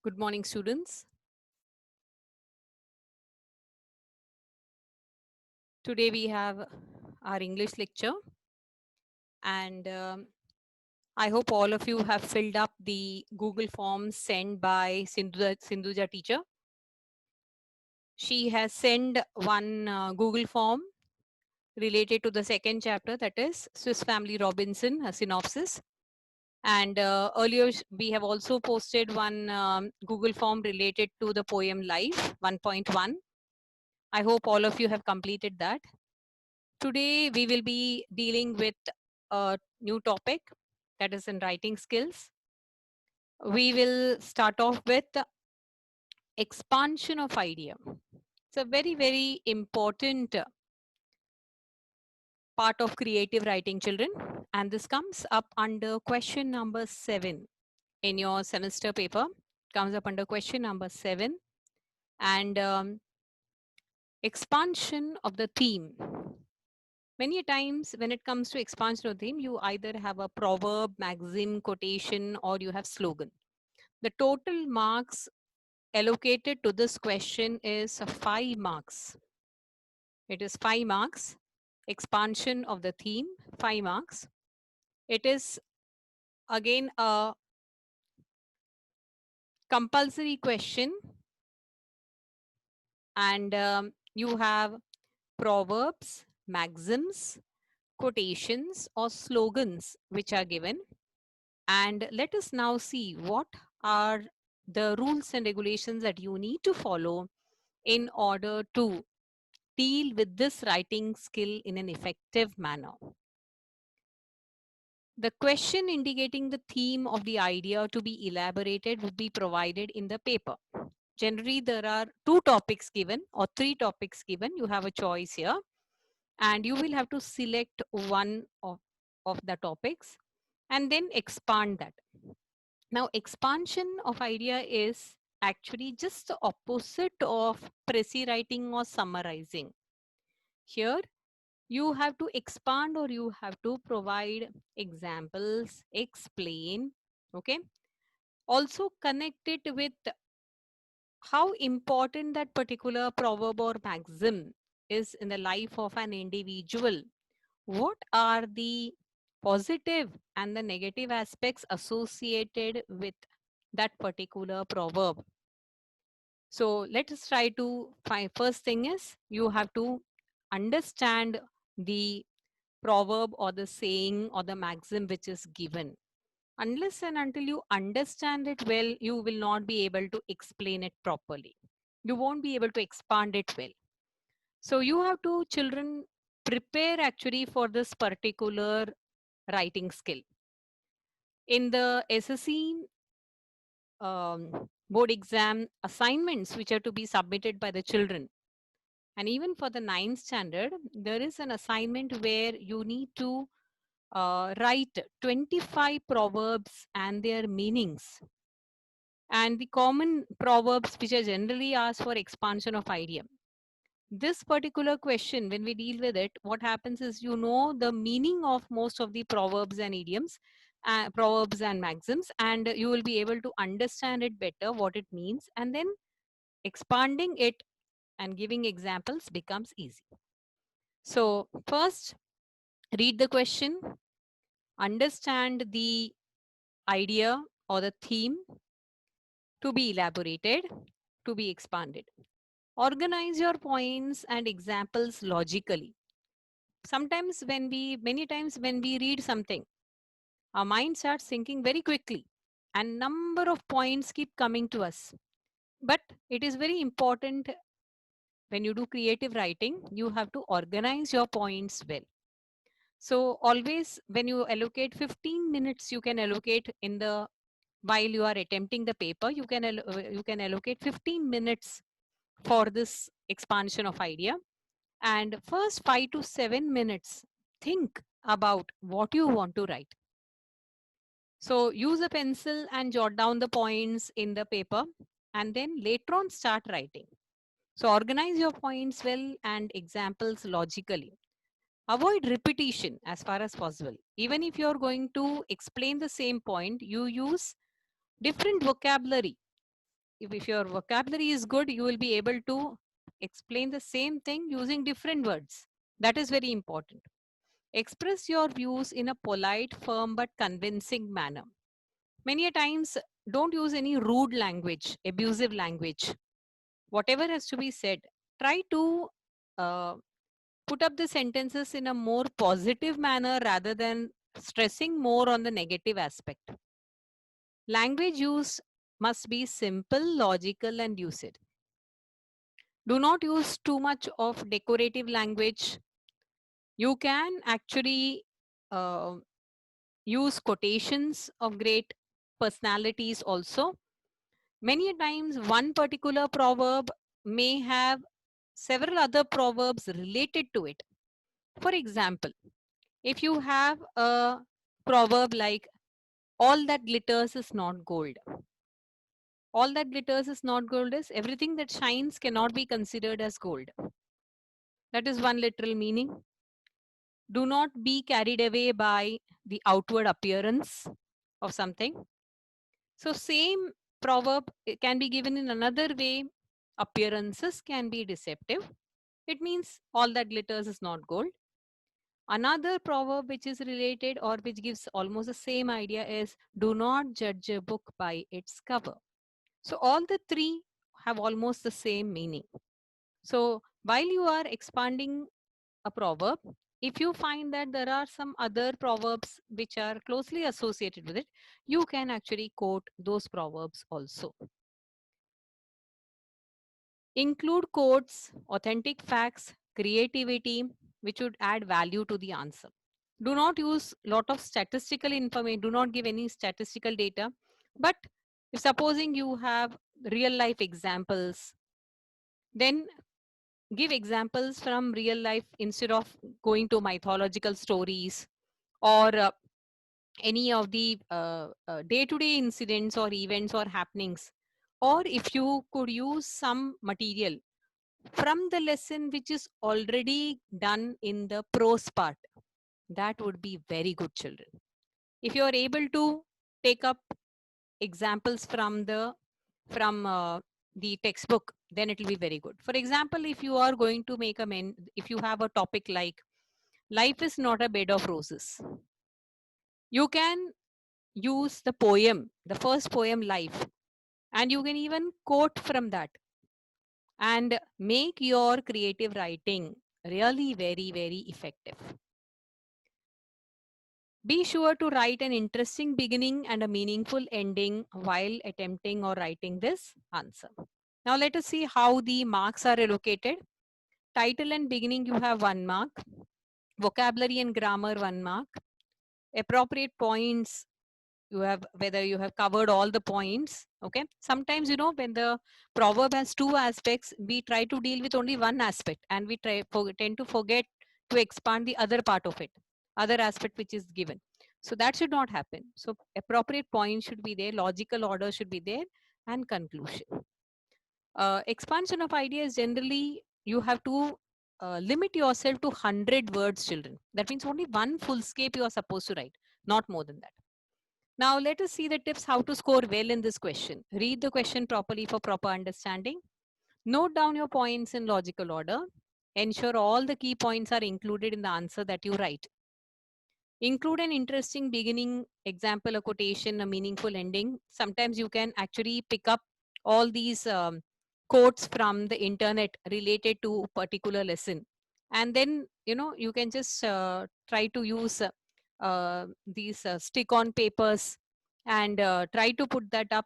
Good morning, students. Today we have our English lecture, and I hope all of you have filled up the Google form sent by Sindhuja teacher. She has sent one Google form related to the second chapter, that is Swiss Family Robinson, a synopsis. And earlier we have also posted one Google form related to the poem Life 1.1. I hope all of you have completed that. Today, we will be dealing with a new topic, that is in writing skills. We will start off with expansion of idea. It's a very, very important part of creative writing, children. And this comes up under question number 7 in your semester paper. Comes up under question number 7. And expansion of the theme. Many times when it comes to expansion of theme, you either have a proverb, maxim, quotation, or you have slogan. The total marks allocated to this question is 5 marks. It is 5 marks. Expansion of the theme, 5 marks. It is again a compulsory question, and you have proverbs, maxims, quotations, or slogans which are given. And let us now see what are the rules and regulations that you need to follow in order to deal with this writing skill in an effective manner. The question indicating the theme of the idea to be elaborated would be provided in the paper. Generally, there are 2 topics given or 3 topics given. You have a choice here, and you will have to select one of the topics and then expand that. Now, expansion of idea is actually just the opposite of writing or summarizing. Here, you have to expand or you have to provide examples, explain, okay? Also connect it with how important that particular proverb or maxim is in the life of an individual. What are the positive and the negative aspects associated with that particular proverb? So let us try to find. First thing is you have to understand the proverb or the saying or the maxim which is given. Unless and until you understand it well, you will not be able to explain it properly. You won't be able to expand it well. So you have to, children, prepare actually for this particular writing skill. In the SSC board exam assignments which are to be submitted by the children, and even for the 9th standard, there is an assignment where you need to write 25 proverbs and their meanings. And the common proverbs which are generally asked for expansion of idea. This particular question, when we deal with it, what happens is you know the meaning of most of the proverbs and idioms, proverbs and maxims, and you will be able to understand it better, what it means, and then expanding it and giving examples becomes easy. So first, read the question, understand the idea or the theme to be elaborated, to be expanded. Organize your points and examples logically. Sometimes many times when we read something, our mind starts thinking very quickly and number of points keep coming to us. But it is very important when you do creative writing, you have to organize your points well. So always when you allocate 15 minutes, you can allocate in the while you are attempting the paper, you can allocate 15 minutes for this expansion of idea. And first 5 to 7 minutes, think about what you want to write. So use a pencil and jot down the points in the paper, and then later on start writing. So organize your points well and examples logically. Avoid repetition as far as possible. Even if you're going to explain the same point, you use different vocabulary if your vocabulary is good, you will be able to explain the same thing using different words. That is very important. Express your views in a polite, firm, but convincing manner. Many a times, don't use any rude language, abusive language. Whatever has to be said, try to uh, put up the sentences in a more positive manner rather than stressing more on the negative aspect. Language use must be simple, logical, and lucid. Do not use too much of decorative language. You can actually uh, use quotations of great personalities also. Many a times, one particular proverb may have several other proverbs related to it. For example, if you have a proverb like, all that glitters is not gold. All that glitters is not gold is everything that shines cannot be considered as gold. That is one literal meaning. Do not be carried away by the outward appearance of something. So, same proverb can be given in another way. Appearances can be deceptive. It means all that glitters is not gold. Another proverb which is related or which gives almost the same idea is, do not judge a book by its cover. So, all the three have almost the same meaning. So, while you are expanding a proverb, if you find that there are some other proverbs which are closely associated with it, you can actually quote those proverbs also. Include quotes, authentic facts, creativity, which would add value to the answer. Do not use lot of statistical information. Do not give any statistical data. But if supposing you have real life examples, then give examples from real life instead of going to mythological stories or any of the day-to-day incidents or events or happenings. Or if you could use some material from the lesson which is already done in the prose part, that would be very good, children. If you are able to take up examples from the textbook, then it will be very good. For example, if you are going to make if you have a topic like life is not a bed of roses, you can use the poem, the first poem, Life, and you can even quote from that and make your creative writing really very, very effective. Be sure to write an interesting beginning and a meaningful ending while attempting or writing this answer. Now let us see how the marks are allocated. Title and beginning, you have 1 mark. Vocabulary and grammar, 1 mark. Appropriate points, you have whether you have covered all the points. Okay, sometimes, when the proverb has two aspects, we try to deal with only one aspect and we tend to forget to expand the other part of it, other aspect which is given. So that should not happen. So appropriate points should be there, logical order should be there, and conclusion. Expansion of ideas, generally you have to limit yourself to 100 words, children. That means only one full scape you are supposed to write, not more than that. Now let us see the tips how to score well in this question. Read the question properly for proper understanding. Note down your points in logical order. Ensure all the key points are included in the answer that you write. Include an interesting beginning, example, a quotation, a meaningful ending. Sometimes you can actually pick up all these quotes from the internet related to a particular lesson. And then, you can just try to use these stick on papers and try to put that up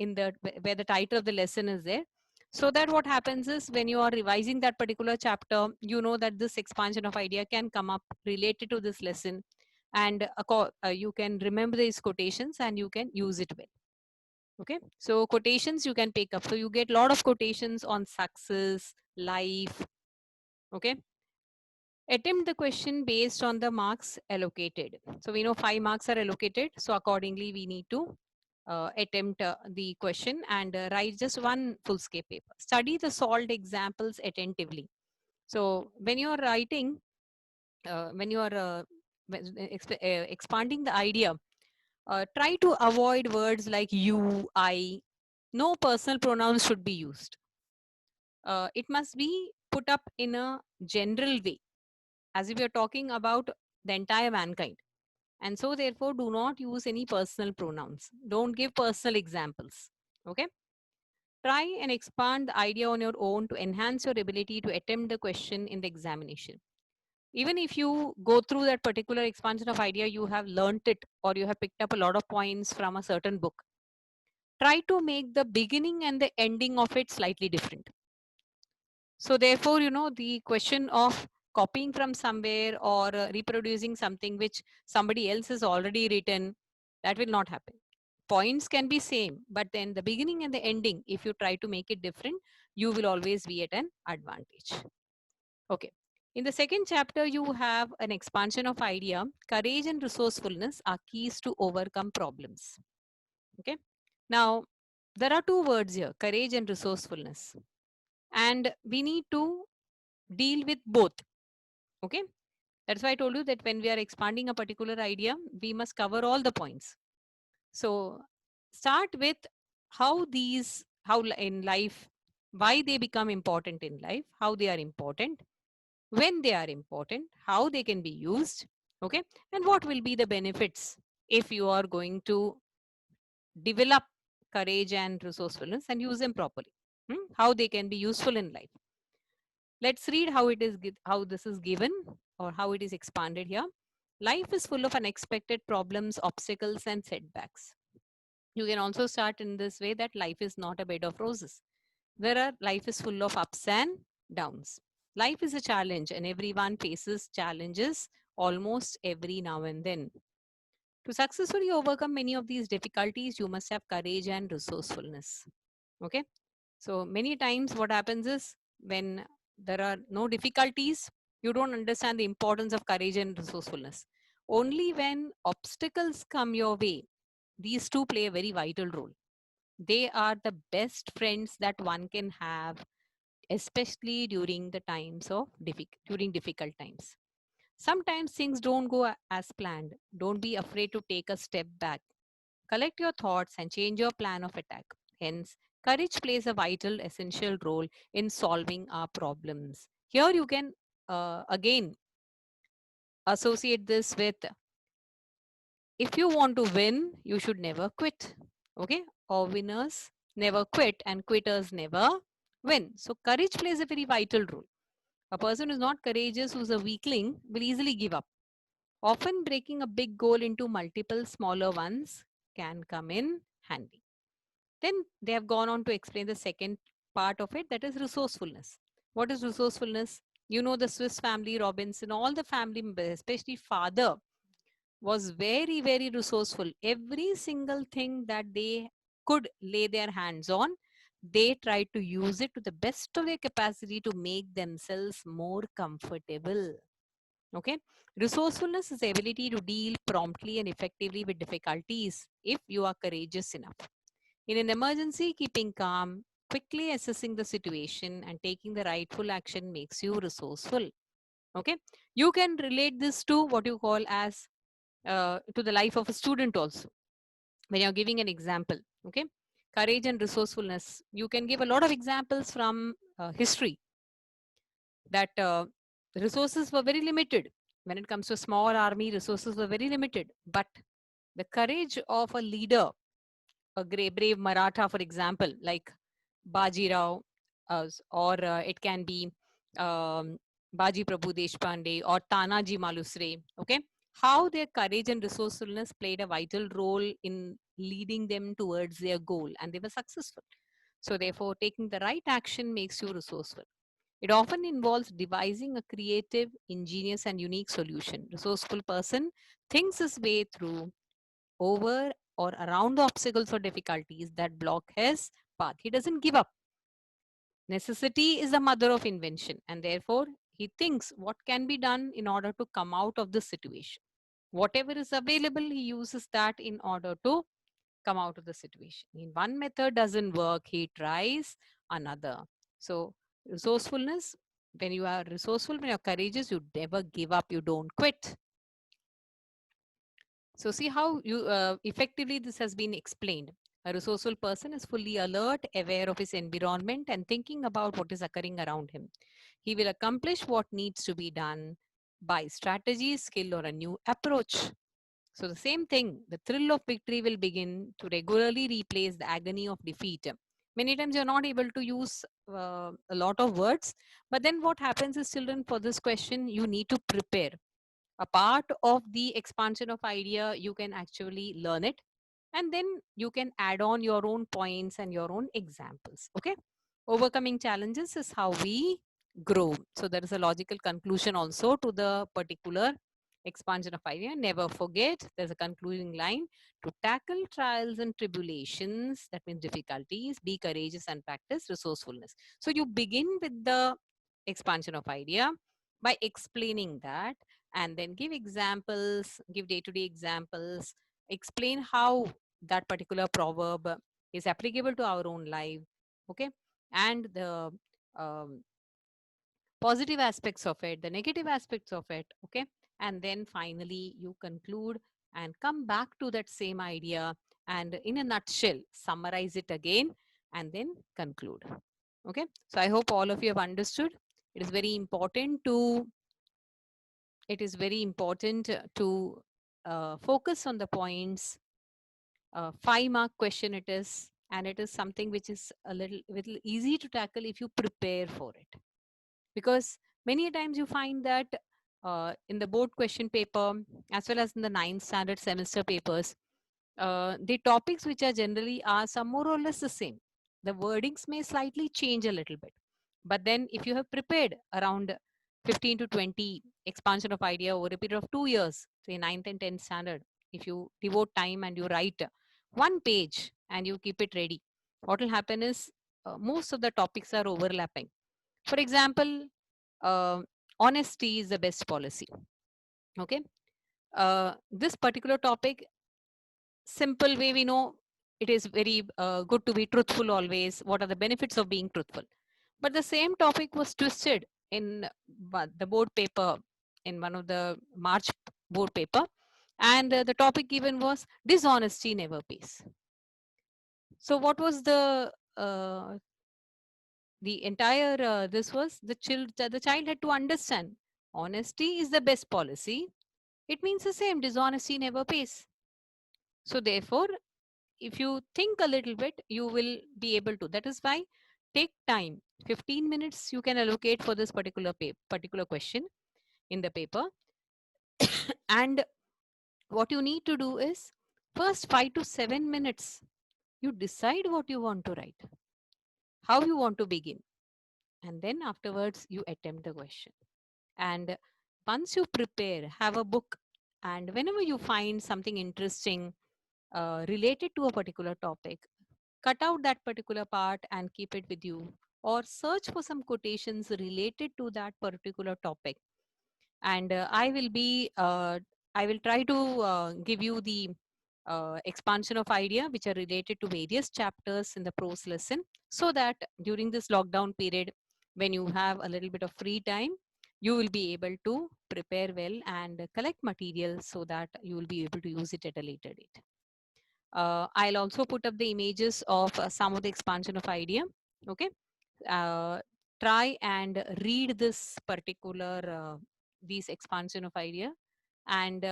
in the where the title of the lesson is there, so that what happens is when you are revising that particular chapter, you know that this expansion of idea can come up related to this lesson, and you can remember these quotations and you can use it well. Okay, so quotations you can pick up, so you get a lot of quotations on success, life. Okay, attempt the question based on the marks allocated. So we know 5 marks are allocated, so accordingly we need to attempt the question and write just one full scape paper. Study the solved examples attentively. So when you are writing, when you are expanding the idea, try to avoid words like you, I, No personal pronouns should be used. It must be put up in a general way, as if you're talking about the entire mankind. And so, therefore, do not use any personal pronouns. Don't give personal examples. Okay. Try and expand the idea on your own to enhance your ability to attempt the question in the examination. Even if you go through that particular expansion of idea, you have learnt it or you have picked up a lot of points from a certain book. Try to make the beginning and the ending of it slightly different. So therefore, the question of copying from somewhere or reproducing something which somebody else has already written, that will not happen. Points can be same, but then the beginning and the ending, if you try to make it different, you will always be at an advantage. Okay. In the second chapter, you have an expansion of idea. Courage and resourcefulness are keys to overcome problems. Okay. Now, there are two words here, courage and resourcefulness. And we need to deal with both. Okay. That's why I told you that when we are expanding a particular idea, we must cover all the points. So start with how in life, why they become important in life, how they are important, when they are important, how they can be used, okay, and what will be the benefits if you are going to develop courage and resourcefulness and use them properly. How they can be useful in life. Let's read how how this is given or how it is expanded here. Life is full of unexpected problems, obstacles, and setbacks. You can also start in this way that life is not a bed of roses. Life is full of ups and downs. Life is a challenge, and everyone faces challenges almost every now and then. To successfully overcome many of these difficulties, you must have courage and resourcefulness. Okay. So many times what happens is when there are no difficulties, you don't understand the importance of courage and resourcefulness. Only when obstacles come your way, these two play a very vital role. They are the best friends that one can have, especially during the times of during difficult times. Sometimes things don't go as planned. Don't be afraid to take a step back. Collect your thoughts and change your plan of attack. Hence, courage plays a vital, essential role in solving our problems. Here you can again associate this with, if you want to win, you should never quit. Okay? Or winners never quit and quitters never win. So, courage plays a very vital role. A person who's not courageous, who's a weakling, will easily give up. Often, breaking a big goal into multiple smaller ones can come in handy. Then they have gone on to explain the second part of it, that is resourcefulness. What is resourcefulness? You know, the Swiss family, Robinson, all the family members, especially father, was very, very resourceful. Every single thing that they could lay their hands on, they tried to use it to the best of their capacity to make themselves more comfortable. Okay. Resourcefulness is the ability to deal promptly and effectively with difficulties if you are courageous enough. In an emergency, keeping calm, quickly assessing the situation, and taking the rightful action makes you resourceful. Okay. You can relate this to what you call as to the life of a student also when you're giving an example. Okay. Courage and resourcefulness. You can give a lot of examples from history that resources were very limited. When it comes to a small army, resources were very limited. But the courage of a leader, a brave Maratha, for example, like Baji Rao, or it can be Baji Prabhu Deshpande or Tanaji Malusre. Okay, how their courage and resourcefulness played a vital role in leading them towards their goal, and they were successful. So, therefore, taking the right action makes you resourceful. It often involves devising a creative, ingenious, and unique solution. Resourceful person thinks his way through, over, or around the obstacles or difficulties that block his path. He doesn't give up. Necessity is the mother of invention, and therefore he thinks what can be done in order to come out of the situation. Whatever is available, he uses that in order to come out of the situation. In one method doesn't work, he tries another. So, resourcefulness, when you are resourceful, when you're courageous, you never give up, you don't quit. So, see how you effectively this has been explained. A resourceful person is fully alert, aware of his environment, and thinking about what is occurring around him. He will accomplish what needs to be done by strategy, skill, or a new approach. So, the same thing, the thrill of victory will begin to regularly replace the agony of defeat. Many times you're not able to use a lot of words, but then what happens is, children, for this question, you need to prepare. A part of the expansion of idea, you can actually learn it, and then you can add on your own points and your own examples. Okay, overcoming challenges is how we grow. So there is a logical conclusion also to the particular expansion of idea. Never forget, there's a concluding line: to tackle trials and tribulations, that means difficulties, be courageous and practice resourcefulness. So you begin with the expansion of idea by explaining that, and then give examples, give day-to-day examples, explain how that particular proverb is applicable to our own life. Okay, and the um, positive aspects of it, the negative aspects of it. Okay, and then finally you conclude and come back to that same idea, and in a nutshell summarize it again, and then conclude. Okay, so I hope all of you have understood. It is very important to focus on the points. 5 mark question it is, and it is something which is a little easy to tackle if you prepare for it. Because many a times you find that in the board question paper, as well as in the ninth standard semester papers, the topics which are generally asked are more or less the same. The wordings may slightly change a little bit, but then if you have prepared around 15 to 20 expansion of idea over a period of 2 years, say ninth and 10th standard, if you devote time and you write one page and you keep it ready, what will happen is most of the topics are overlapping. For example, uh, honesty is the best policy. Okay, this particular topic, simple way we know, it is very good to be truthful always. What are the benefits of being truthful? But the same topic was twisted in the board paper, in one of the March board paper, and the topic given was dishonesty never pays. So what was the entire this was the child had to understand honesty is the best policy. It means the same, dishonesty never pays. So therefore, if you think a little bit, you will be able to. That is why take time. 15 minutes you can allocate for this particular question in the paper. And what you need to do is, first 5 to 7 minutes, you decide what you want to write, how you want to begin, and then afterwards you attempt the question. And once you prepare, have a book, and whenever you find something interesting related to a particular topic, cut out that particular part and keep it with you, or search for some quotations related to that particular topic. And I will try to give you the expansion of idea which are related to various chapters in the prose lesson, so that during this lockdown period, when you have a little bit of free time, you will be able to prepare well and collect material so that you will be able to use it at a later date. I'll also put up the images of some of the expansion of idea. Okay, uh, try and read this particular these expansion of idea, and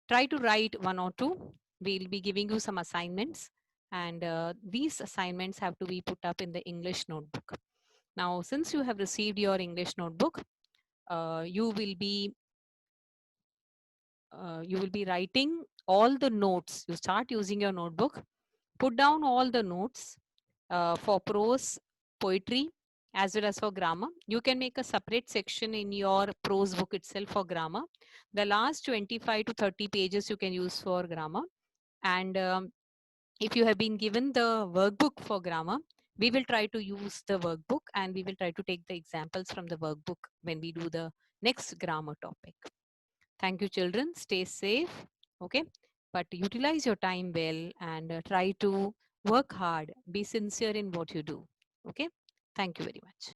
try to write one or two. We'll be giving you some assignments, and these assignments have to be put up in the English notebook. Now, since you have received your English notebook, you will be writing all the notes. You start using your notebook, put down all the notes for prose, poetry, as well as for grammar. You can make a separate section in your prose book itself for grammar. The last 25 to 30 pages you can use for grammar. And if you have been given the workbook for grammar, we will try to use the workbook, and we will try to take the examples from the workbook when we do the next grammar topic. Thank you, children. Stay safe. Okay. But utilize your time well, and try to work hard. Be sincere in what you do. Okay. Thank you very much.